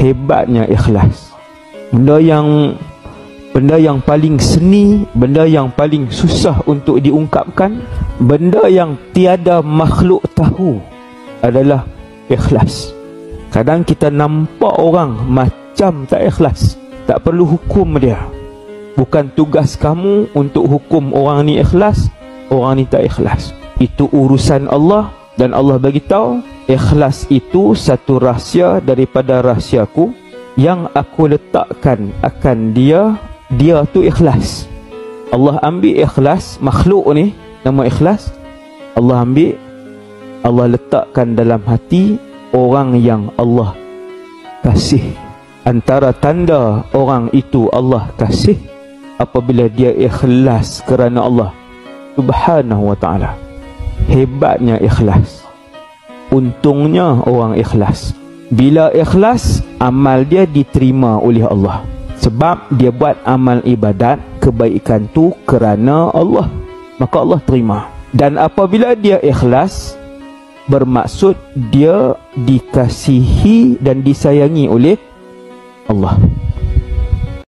Hebatnya ikhlas. Benda yang paling seni, benda yang paling susah untuk diungkapkan, benda yang tiada makhluk tahu adalah ikhlas. Kadang kita nampak orang macam tak ikhlas, tak perlu hukum dia. Bukan tugas kamu untuk hukum orang ni ikhlas, orang ni tak ikhlas. Itu urusan Allah, dan Allah bagi tahu ikhlas itu satu rahsia daripada rahsiaku yang aku letakkan akan dia tu ikhlas. Allah ambil ikhlas, makhluk ni nama ikhlas, Allah ambil, Allah letakkan dalam hati orang yang Allah kasih. Antara tanda orang itu Allah kasih apabila dia ikhlas kerana Allah Subhanahu wa ta'ala. Hebatnya ikhlas. Untungnya orang ikhlas. Bila ikhlas, amal dia diterima oleh Allah. Sebab dia buat amal ibadat, kebaikan tu kerana Allah, maka Allah terima. Dan apabila dia ikhlas, bermaksud dia dikasihi dan disayangi oleh Allah.